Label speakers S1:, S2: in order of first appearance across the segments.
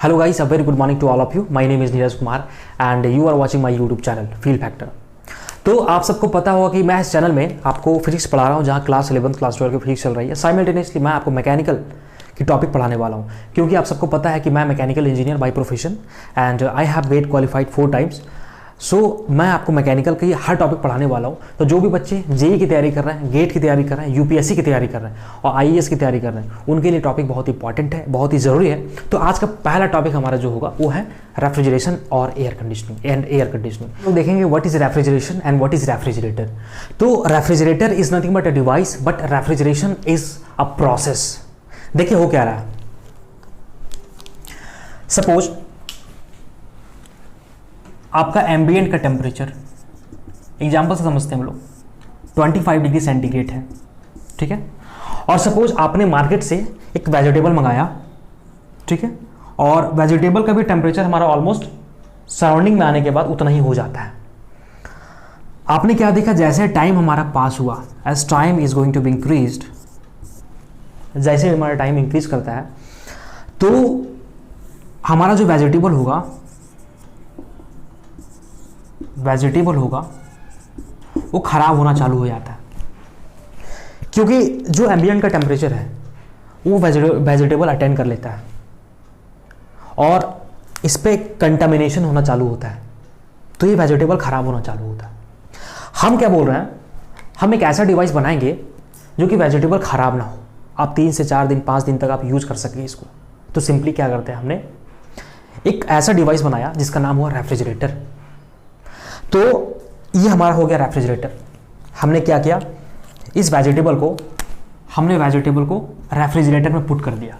S1: Hello guys, a very good morning to all of you. My name is Neeraj Kumar and you are watching my YouTube channel Feel Factor. तो आप सबको पता होगा कि मैं इस चैनल में आपको फिजिक्स पढ़ा रहा हूँ, जहाँ क्लास 11th क्लास 12 की फिजिक्स चल रही है। साइमल्टेनियसली मैं आपको मैकेनिकल की टॉपिक पढ़ाने वाला हूँ, क्योंकि आप सबको पता है कि मैं mechanical engineer by profession and I have get qualified 4 times. So मैं आपको मैकेनिकल की हर टॉपिक पढ़ाने वाला हूँ। तो जो भी बच्चे जेई की तैयारी कर रहे हैं, गेट की तैयारी कर रहे हैं, यूपीएससी की तैयारी कर रहे हैं और आईएएस की तैयारी कर रहे हैं, उनके लिए टॉपिक बहुत इंपॉर्टेंट है, बहुत ही ज़रूरी है। तो आज का पहला टॉपिक हमारा जो होगा वो है रेफ्रिजरेशन और एयर कंडीशनिंग तो देखेंगे what is refrigeration and what is refrigerator. तो refrigerator is nothing but a device, but refrigeration is a process. देखिए हो क्या रहा है, सपोज आपका एम्बिएंट का टेम्परेचर, एग्जाम्पल से समझते हैं हम लोग, 25 डिग्री सेंटीग्रेड है, ठीक है। और सपोज आपने मार्केट से एक वेजिटेबल मंगाया, ठीक है, और वेजिटेबल का भी टेम्परेचर हमारा ऑलमोस्ट सराउंडिंग में आने के बाद उतना ही हो जाता है। आपने क्या देखा, जैसे टाइम हमारा पास हुआ, as time is going to be increased, जैसे हमारा टाइम इंक्रीज करता है तो हमारा जो वेजिटेबल होगा वो खराब होना चालू हो जाता है, क्योंकि जो एम्बिएंट का टेम्परेचर है वो वेजिटेबल अटेंड कर लेता है और इस पे कंटामिनेशन होना चालू होता है, तो ये वेजिटेबल खराब होना चालू होता है। हम क्या बोल रहे हैं, हम एक ऐसा डिवाइस बनाएंगे जो कि वेजिटेबल खराब ना हो, आप 3 से 4 दिन 5 दिन तक आप यूज कर सकें इसको। तो सिंपली क्या करते हैं, हमने एक ऐसा डिवाइस बनाया जिसका नाम हुआ रेफ्रिजरेटर। तो ये हमारा हो गया रेफ्रिजरेटर। हमने क्या किया, इस वेजिटेबल को रेफ्रिजरेटर में पुट कर दिया।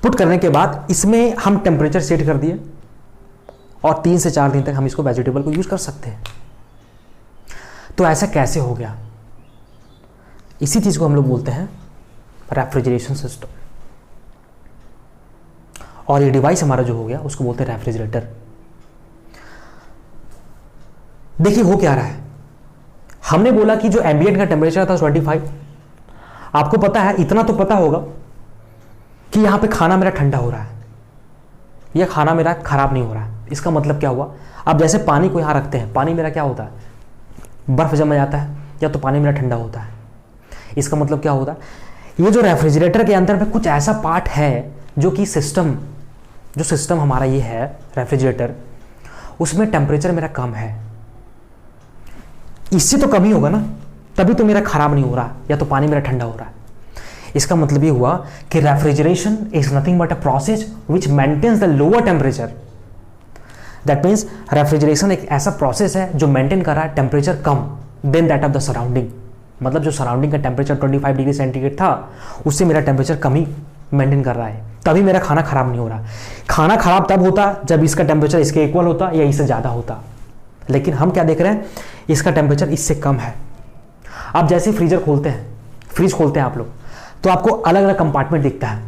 S1: पुट करने के बाद इसमें हम टेम्परेचर सेट कर दिए और 3 से 4 दिन तक हम इसको वेजिटेबल को यूज कर सकते हैं। तो ऐसा कैसे हो गया, इसी चीज को हम लोग बोलते हैं रेफ्रिजरेशन सिस्टम। और ये डिवाइस हमारा जो हो गया उसको बोलते हैं रेफ्रिजरेटर। देखिए हो क्या रहा है, हमने बोला कि जो एम्बिएंट का टेम्परेचर था 25, आपको पता है, इतना तो पता होगा कि यहां पे खाना मेरा ठंडा हो रहा है या खाना मेरा खराब नहीं हो रहा है। इसका मतलब क्या हुआ, अब जैसे पानी को यहां रखते हैं, पानी मेरा क्या होता है, बर्फ जम जाता है या तो पानी मेरा ठंडा होता है। इसका मतलब क्या होता है, ये जो रेफ्रिजरेटर के अंदर में कुछ ऐसा पार्ट है जो कि सिस्टम हमारा ये है रेफ्रिजरेटर, उसमें टेम्परेचर मेरा कम है, इससे तो कम ही होगा ना, तभी तो मेरा खराब नहीं हो रहा या तो पानी मेरा ठंडा हो रहा है। इसका मतलब ये हुआ कि refrigeration is nothing but a process which maintains the lower temperature. That means refrigeration एक ऐसा प्रोसेस है जो मेंटेन कर रहा है टेम्परेचर कम than that of the surrounding. मतलब जो सराउंडिंग का टेम्परेचर 25 डिग्री सेंटीग्रेड था, उससे मेरा टेम्परेचर कम ही मेंटेन कर रहा है, तभी मेरा खाना खराब नहीं हो रहा। खाना खराब तब होता जब इसका टेम्परेचर इसके इक्वल होता या इससे ज़्यादा होता, लेकिन हम क्या देख रहे हैं, इसका टेम्परेचर इससे कम है। आप जैसे फ्रीज खोलते हैं आप लोग, तो आपको अलग अलग कंपार्टमेंट दिखता है,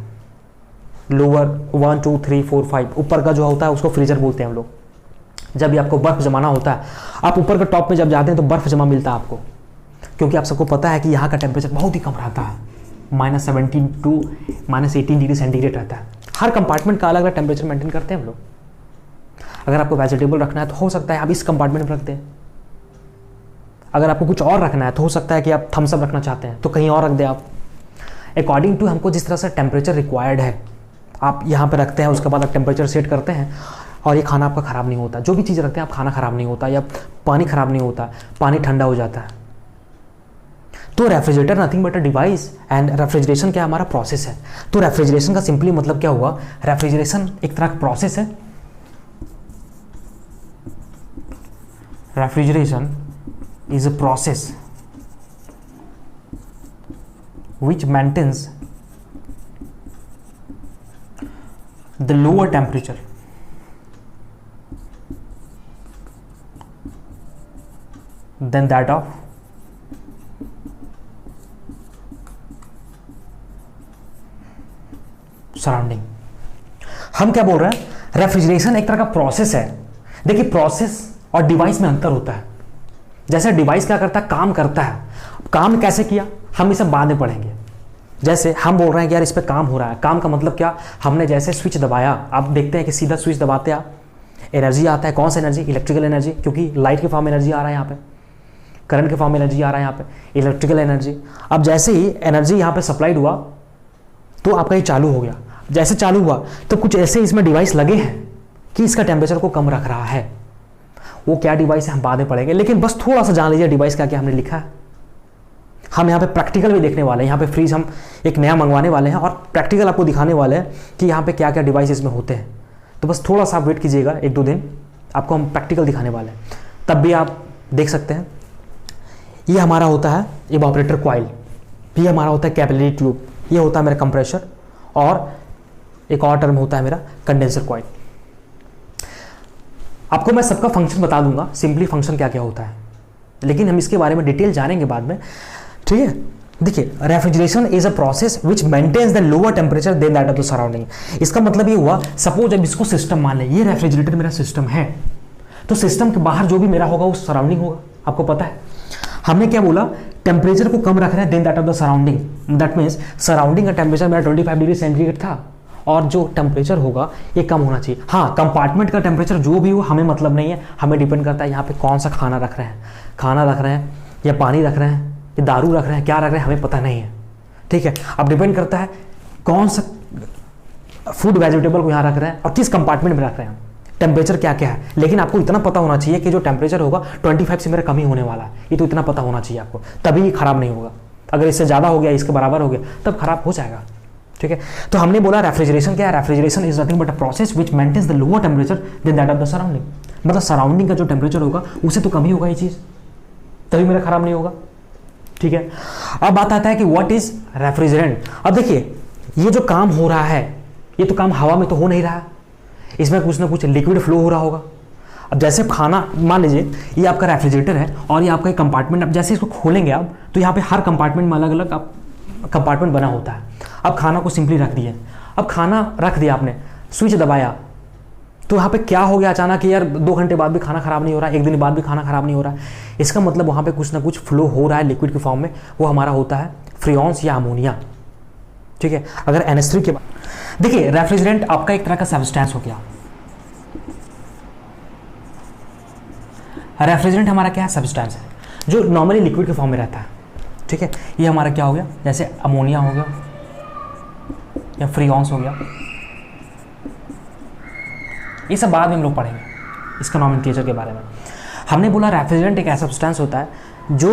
S1: लोअर 1 2 3 4 5, ऊपर का जो होता है उसको फ्रीजर बोलते हैं हम लोग। जब भी आपको बर्फ जमाना होता है, आप ऊपर के टॉप में जब जाते हैं तो बर्फ जमा मिलता है आपको, क्योंकि आप सबको पता है कि यहाँ का टेम्परेचर बहुत ही कम रहता है, -17 टू -18 डिग्री सेंटीग्रेड रहता है। हर कंपार्टमेंट का अलग अलग टेम्परेचर मेंटेन करते हैं हम लोग। अगर आपको वेजिटेबल रखना है तो हो सकता है आप इस कंपार्टमेंट में रख दें, अगर आपको कुछ और रखना है तो हो सकता है कि आप थम्स अप रखना चाहते हैं तो कहीं और रख दें आप, अकॉर्डिंग टू हमको जिस तरह से टेम्परेचर रिक्वायर्ड है आप यहाँ पे रखते हैं। उसके बाद आप टेम्परेचर सेट करते हैं और ये खाना आपका ख़राब नहीं होता। जो भी चीज़ रखते हैं आप, खाना ख़राब नहीं होता या पानी ख़राब नहीं होता, पानी ठंडा हो जाता है। तो refrigerator nothing but a device and refrigeration क्या हमारा प्रोसेस है। तो रेफ्रिजरेशन का सिंपली मतलब क्या हुआ, रेफ्रिजरेशन एक तरह का प्रोसेस है। Refrigeration is a process which maintains the lower temperature than that of surrounding। हम क्या बोल रहे हैं, रेफ्रिजरेशन एक तरह का प्रोसेस है। देखिए प्रोसेस और डिवाइस में अंतर होता है। जैसे डिवाइस क्या करता है, काम करता है, काम कैसे किया हम इसे बाद में पढ़ेंगे। जैसे हम बोल रहे हैं कि यार इस पर काम हो रहा है, काम का मतलब क्या, हमने जैसे स्विच दबाया, आप देखते हैं कि सीधा स्विच दबाते आप एनर्जी आता है, कौन सा एनर्जी, इलेक्ट्रिकल एनर्जी, क्योंकि लाइट के फॉर्म में एनर्जी आ रहा है यहाँ पे, करंट के फॉर्म में एनर्जी आ रहा है यहाँ पे, इलेक्ट्रिकल एनर्जी। अब जैसे ही एनर्जी यहाँ पे सप्लाइड हुआ तो आपका ये चालू हो गया, जैसे चालू हुआ तो कुछ ऐसे इसमें डिवाइस लगे हैं कि इसका टेम्परेचर को कम रख रहा है। वो क्या डिवाइस है हम बाद में पढ़ेंगे, लेकिन बस थोड़ा सा जान लीजिए डिवाइस क्या क्या हमने लिखा है। हम यहाँ पे प्रैक्टिकल भी देखने वाले हैं, यहाँ पे फ्रीज हम एक नया मंगवाने वाले हैं और प्रैक्टिकल आपको दिखाने वाले हैं कि यहाँ पे क्या क्या डिवाइस इसमें होते हैं। तो बस थोड़ा सा आप वेट कीजिएगा, 1-2 दिन आपको हम प्रैक्टिकल दिखाने वाले हैं, तब भी आप देख सकते हैं। ये हमारा होता है इवापोरेटर कॉइल, ये हमारा होता है कैपिलरी ट्यूब, ये होता है मेरा कंप्रेसर, और एक और टर्म होता है मेरा कंडेंसर कॉइल। आपको मैं सबका फंक्शन बता दूंगा, सिंपली फंक्शन क्या क्या होता है, लेकिन हम इसके बारे में डिटेल जानेंगे बाद में, ठीक है। देखिए, refrigeration is a process which maintains the lower temperature than that of the surrounding. इसका मतलब ये हुआ, सपोज अब इसको सिस्टम मान लें, ये रेफ्रिजरेटर मेरा सिस्टम है, तो सिस्टम के बाहर जो भी मेरा होगा वो सराउंडिंग होगा। आपको पता है हमने क्या बोला, टेम्परेचर को कम रख रहे हैं than that of the surrounding. That means surrounding का टेम्परेचर मेरा 25 डिग्री सेंटीग्रेड था और जो टेम्परेचर होगा ये कम होना चाहिए। हाँ, कंपार्टमेंट का टेम्परेचर जो भी हो हमें मतलब नहीं है, हमें डिपेंड करता है यहाँ पे कौन सा खाना रख रहे हैं, खाना रख रहे हैं या पानी रख रहे हैं या दारू रख रहे हैं, क्या रख रहे हैं हमें पता नहीं है, ठीक है। अब डिपेंड करता है कौन सा फूड वेजिटेबल को यहाँ रख रहे हैं और किस कंपार्टमेंट में रख रहे हैं, टेम्परेचर क्या क्या है। लेकिन आपको इतना पता होना चाहिए कि जो टेम्परेचर होगा 25 से मेरा कम ही होने वाला है, ये तो इतना पता होना चाहिए आपको, तभी ये खराब नहीं होगा। अगर इससे ज़्यादा हो गया, इसके बराबर हो गया, तब खराब हो जाएगा, ठीक है। तो हमने बोला रेफ्रिजरेशन क्या है, refrigeration is nothing but a process which maintains the lower temperature than that of the surrounding. मतलब सराउंडिंग का जो टेम्परेचर होगा उससे तो कम ही होगा ये चीज़, तभी मेरा खराब नहीं होगा, ठीक है। अब बात आता है कि व्हाट इज रेफ्रिजरेंट। अब देखिए, ये जो काम हो रहा है ये तो काम हवा में तो हो नहीं रहा है, इसमें कुछ ना कुछ लिक्विड फ्लो हो रहा होगा। अब जैसे खाना, मान लीजिए ये आपका रेफ्रिजरेटर है और ये आपका एक कंपार्टमेंट, अब जैसे इसको खोलेंगे आप तो यहाँ पे हर कंपार्टमेंट में अलग अलग आप कंपार्टमेंट बना होता है। अब खाना को सिंपली रख दिए, अब खाना रख दिया आपने, स्विच दबाया तो यहाँ पे क्या हो गया अचानक कि यार 2 घंटे बाद भी खाना खराब नहीं हो रहा, 1 दिन बाद भी खाना खराब नहीं हो रहा। इसका मतलब वहाँ पे कुछ ना कुछ फ्लो हो रहा है लिक्विड के फॉर्म में, वो हमारा होता है फ्रियॉन्स या अमोनिया, ठीक है। अगर NH3 के बाद देखिए, रेफ्रिजरेंट आपका एक तरह का सब्सटेंस हो गया। रेफ्रिजरेंट हमारा क्या है, सब्सटेंस है जो नॉर्मली लिक्विड के फॉर्म में रहता है, ठीक है। ये हमारा क्या हो गया, जैसे अमोनिया हो गया या फ्रियॉन्स हो गया, ये सब बाद में हम लोग पढ़ेंगे इसका नॉमेनक्लेचर के बारे में। हमने बोला रेफ्रिजरेंट एक ऐसा सब्सटेंस होता है जो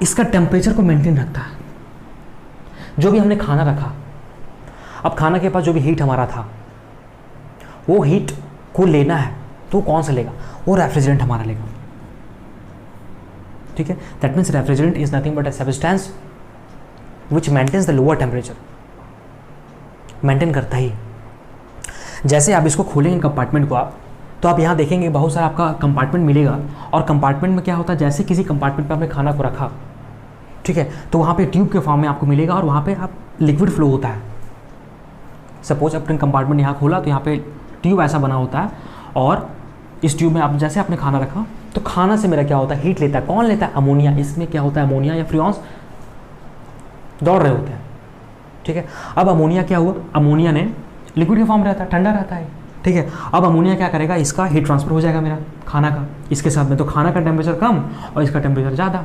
S1: इसका टेम्परेचर को मेंटेन रखता है। जो भी हमने खाना रखा, अब खाना के पास जो भी हीट हमारा था, वो हीट को लेना है तो कौन सा लेगा, वो रेफ्रिजरेंट हमारा लेगा, ठीक है। That means refrigerant is nothing but a substance which maintains the lower temperature, maintain करता ही। जैसे आप इसको खोलेंगे कंपार्टमेंट को आप, तो आप यहाँ देखेंगे बहुत सारा आपका कंपार्टमेंट मिलेगा, और कंपार्टमेंट में क्या होता है, जैसे किसी कंपार्टमेंट पे आपने खाना को रखा, ठीक है, तो वहाँ पे ट्यूब के फॉर्म में आपको मिलेगा और वहाँ पे आप लिक्विड फ्लो होता है। सपोज अपने कंपार्टमेंट यहाँ खोला तो यहाँ पे ट्यूब ऐसा बना होता है, और इस ट्यूब में आप जैसे आपने खाना रखा तो खाना से मेरा क्या होता है, हीट लेता है, कौन लेता है, अमोनिया। इसमें क्या होता है, अमोनिया या फ्रियॉन्स दौड़ रहे होते हैं, ठीक है। अब अमोनिया क्या हुआ, अमोनिया ने लिक्विड के फॉर्म रहता है, ठंडा रहता है, ठीक है। अब अमोनिया क्या करेगा, इसका हीट ट्रांसफर हो जाएगा मेरा खाना का इसके साथ में, तो खाना का टेम्परेचर कम और इसका टेम्परेचर ज़्यादा।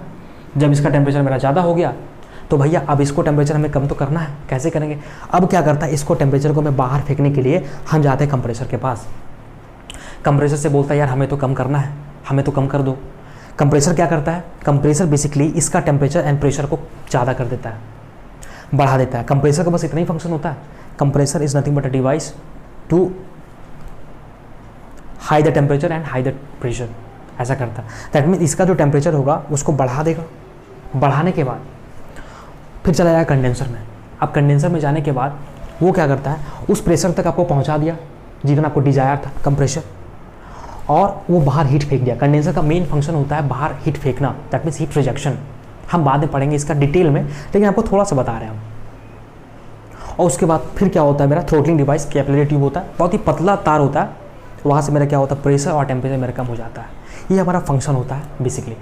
S1: जब इसका टेम्परेचर मेरा ज़्यादा हो गया तो भैया अब इसको टेम्परेचर हमें कम तो करना है, कैसे करेंगे। अब क्या करता है, इसको टेम्परेचर को मैं बाहर फेंकने के लिए हम जाते हैं कंप्रेसर के पास। कंप्रेसर से बोलता है यार हमें तो कम करना है, हमें तो कम कर दो। कंप्रेसर क्या करता है, कंप्रेसर बेसिकली इसका टेम्परेचर एंड प्रेशर को ज़्यादा कर देता है, बढ़ा देता है। कंप्रेसर का बस इतना ही फंक्शन होता है, compressor is nothing but a device to high the temperature and high the pressure, ऐसा करता है। दैट मीन इसका जो टेम्परेचर होगा उसको बढ़ा देगा, बढ़ाने के बाद फिर चला जाएगा कंडेंसर में। अब कंडेंसर में जाने के बाद वो क्या करता है, उस प्रेशर तक आपको पहुंचा दिया जितना आपको डिजायर था कंप्रेशर, और वो बाहर हीट फेंक दिया। कंडेंसर का मेन फंक्शन होता है बाहर हीट फेंकना, दैट मीन्स हीट रिजेक्शन। हम बाद में पढ़ेंगे इसका डिटेल में, लेकिन आपको थोड़ा सा बता रहे हैं हम। और उसके बाद फिर क्या होता है, मेरा थ्रोटलिंग डिवाइस कैपिलरी ट्यूब होता है, बहुत ही पतला तार होता है, वहाँ से मेरा क्या होता है, प्रेशर और टेम्परेचर मेरा कम हो जाता है। ये हमारा फंक्शन होता है बेसिकली।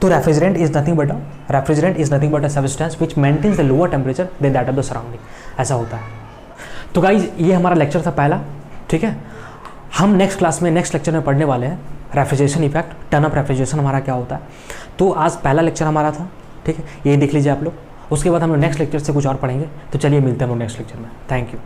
S1: तो refrigerant is nothing but a substance which maintains the lower temperature than that of the surrounding, ऐसा होता है। तो गाइज ये हमारा लेक्चर था पहला, ठीक है। हम नेक्स्ट लेक्चर में पढ़ने वाले हैं refrigeration effect, turn up refrigeration हमारा क्या होता है। तो आज पहला लेक्चर हमारा था, ठीक है, ये देख लीजिए आप लोग। उसके बाद हम लोग नेक्स्ट लेक्चर से कुछ और पढ़ेंगे। तो चलिए मिलते हैं हम लोग नेक्स्ट लेक्चर में। Thank you.